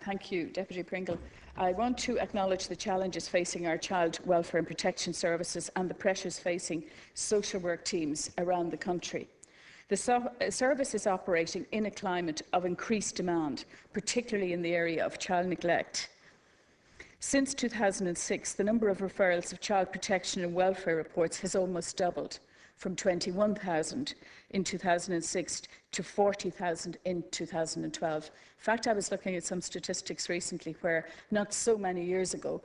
Thank you, Deputy Pringle. I want to acknowledge the challenges facing our child welfare and protection services and the pressures facing social work teams around the country. The service is operating in a climate of increased demand, particularly in the area of child neglect. Since 2006, the number of referrals of child protection and welfare reports has almost doubled, from 21,000 in 2006 to 40,000 in 2012. In fact, I was looking at some statistics recently where, not so many years ago,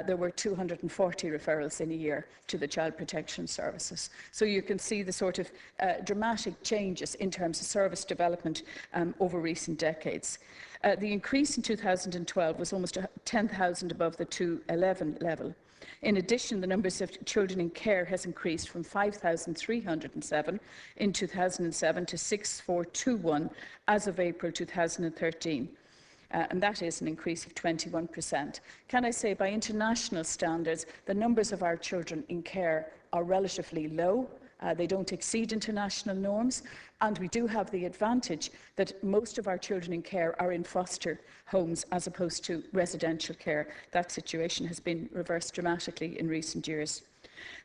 there were 240 referrals in a year to the child protection services. So you can see the sort of dramatic changes in terms of service development over recent decades. The increase in 2012 was almost 10,000 above the 2011 level. In addition, the numbers of children in care has increased from 5,307 in 2007 to 6,421 as of April 2013. And that is an increase of 21%. Can I say, by international standards, the numbers of our children in care are relatively low. They don't exceed international norms, and we do have the advantage that most of our children in care are in foster homes as opposed to residential care. That situation has been reversed dramatically in recent years.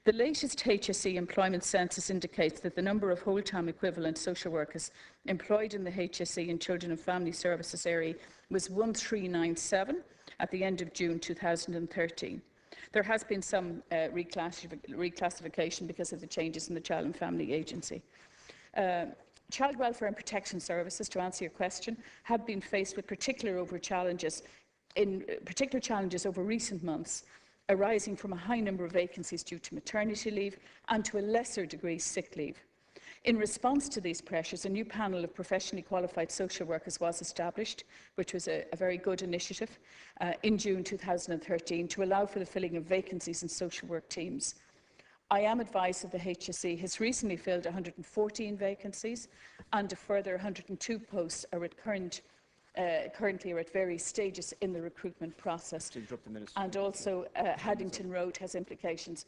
The latest HSE employment census indicates that the number of whole-time equivalent social workers employed in the HSE and Children and Family Services area was 1397 at the end of June 2013. There has been some reclassification because of the changes in the Child and Family Agency. Child welfare and protection services, to answer your question, have been faced with particular challenges over recent months, arising from a high number of vacancies due to maternity leave and, to a lesser degree, sick leave. In response to these pressures, a new panel of professionally qualified social workers was established, which was a very good initiative, in June 2013 to allow for the filling of vacancies in social work teams. I am advised that the HSE has recently filled 114 vacancies, and a further 102 posts are currently are at various stages in the recruitment process. And also, Haddington Road has implications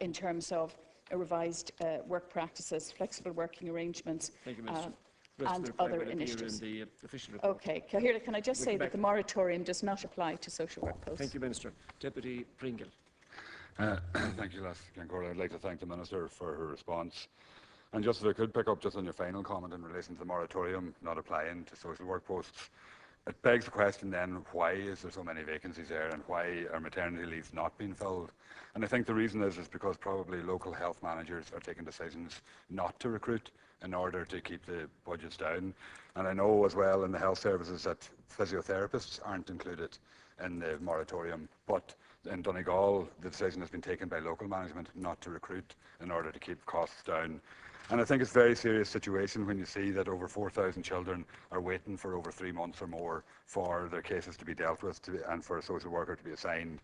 in terms of revised work practices, flexible working arrangements, and other initiatives. Okay, Cahill, can I just say that the moratorium does not apply to social work posts? Thank you, Minister. Deputy Pringle. Thank you, I'd like to thank the Minister for her response. And just if I could pick up just on your final comment in relation to the moratorium not applying to social work posts, it begs the question then, why is there so many vacancies there and why are maternity leaves not being filled? And I think the reason is because probably local health managers are taking decisions not to recruit in order to keep the budgets down. And I know as well in the health services that physiotherapists aren't included in the moratorium, but in Donegal the decision has been taken by local management not to recruit in order to keep costs down. And I think it's a very serious situation when you see that over 4,000 children are waiting for over 3 months or more for their cases to be dealt with and for a social worker to be assigned.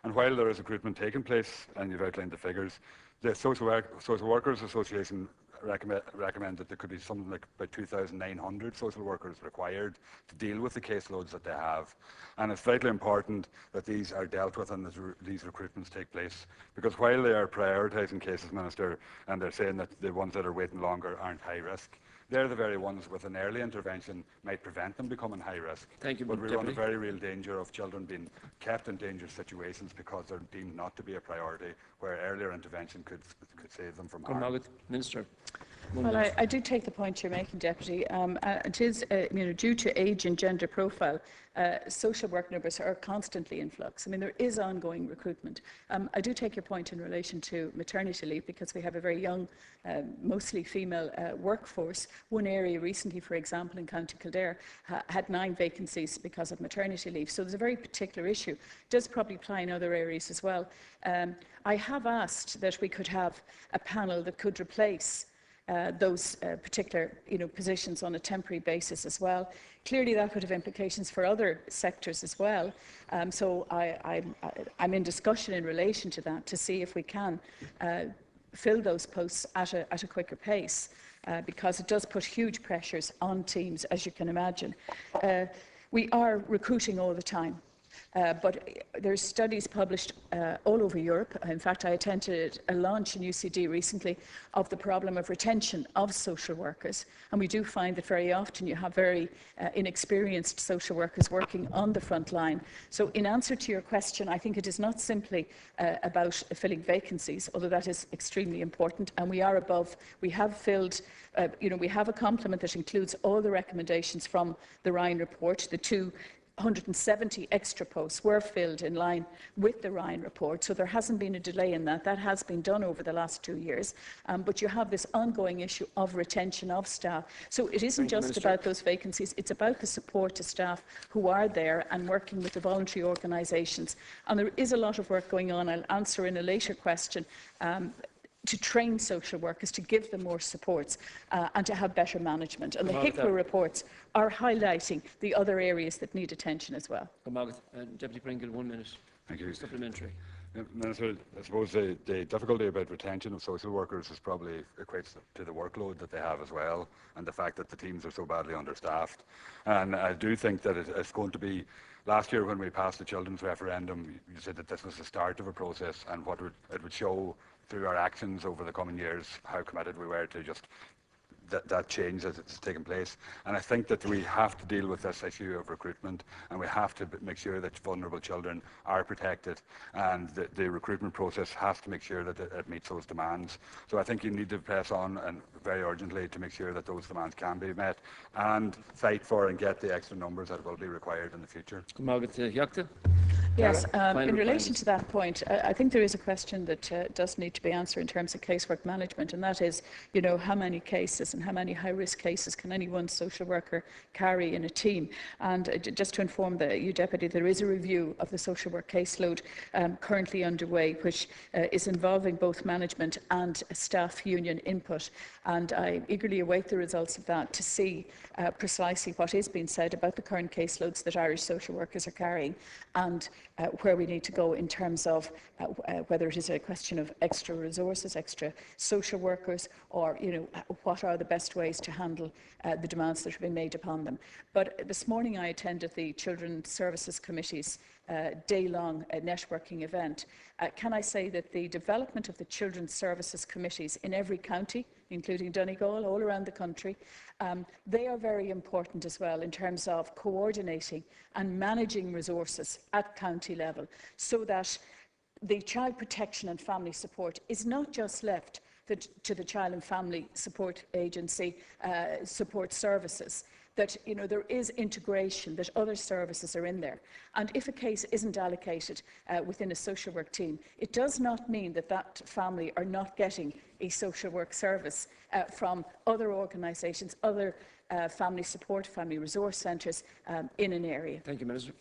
And while there is recruitment taking place, and you've outlined the figures, the Social Workers Association recommend that there could be something like about 2,900 social workers required to deal with the caseloads that they have. And it's vitally important that these are dealt with and that these recruitments take place, because while they are prioritising cases, Minister, and they're saying that the ones that are waiting longer aren't high risk, they're the very ones with an early intervention might prevent them becoming high risk. Thank you, but we run a very real danger of children being kept in dangerous situations because they're deemed not to be a priority, where earlier intervention could save them from harm. Minister. Well, I do take the point you're making, Deputy. It is, due to age and gender profile, social work numbers are constantly in flux. I mean, there is ongoing recruitment. I do take your point in relation to maternity leave, because we have a very young, mostly female workforce. One area recently, for example, in County Kildare, had 9 vacancies because of maternity leave. So there's a very particular issue. It does probably apply in other areas as well. I have asked that we could have a panel that could replace those particular positions on a temporary basis as well. Clearly that would have implications for other sectors as well. So I'm in discussion in relation to that to see if we can fill those posts at a quicker pace, because it does put huge pressures on teams, as you can imagine. We are recruiting all the time. But there's studies published all over Europe. In fact, I attended a launch in UCD recently of the problem of retention of social workers. And we do find that very often you have very inexperienced social workers working on the front line. So in answer to your question, I think it is not simply about filling vacancies, although that is extremely important. And we have filled, we have a complement that includes all the recommendations from the Ryan report. The 270 extra posts were filled in line with the Ryan report, so there hasn't been a delay in that. That has been done over the last 2 years, but you have this ongoing issue of retention of staff. So it isn't just about those vacancies, it's about the support to staff who are there and working with the voluntary organisations. And there is a lot of work going on. I'll answer in a later question to train social workers, to give them more supports and to have better management. And the HICWA reports are highlighting the other areas that need attention as well. Deputy Pringle, 1 minute. Thank you. Supplementary. Minister, I suppose the difficulty about retention of social workers is probably equates to the workload that they have as well, and the fact that the teams are so badly understaffed. And I do think that it's going to be, last year when we passed the children's referendum, you said that this was the start of a process, and what it would show through our actions over the coming years how committed we were to just that change as it's taken place. And I think that we have to deal with this issue of recruitment, and we have to make sure that vulnerable children are protected, and the recruitment process has to make sure that it meets those demands. So I think you need to press on and very urgently to make sure that those demands can be met, and fight for and get the extra numbers that will be required in the future. Yes, in relation to that point, I think there is a question that does need to be answered in terms of casework management, and that is, how many cases and how many high-risk cases can any one social worker carry in a team? And just to inform you, Deputy, there is a review of the social work caseload currently underway, which is involving both management and staff union input. And I eagerly await the results of that to see precisely what is being said about the current caseloads that Irish social workers are carrying, and where we need to go in terms of whether it is a question of extra resources, extra social workers, or what are the best ways to handle the demands that have been made upon them. But this morning I attended the Children's Services Committee's day-long networking event. Can I say that the development of the Children's Services Committees in every county, including Donegal, all around the country, they are very important as well in terms of coordinating and managing resources at county level, so that the child protection and family support is not just left to the Child and Family Support Agency support services, that there is integration, that other services are in there. And if a case isn't allocated within a social work team, it does not mean that that family are not getting a social work service from other organisations, other family support, family resource centres in an area. Thank you, Minister.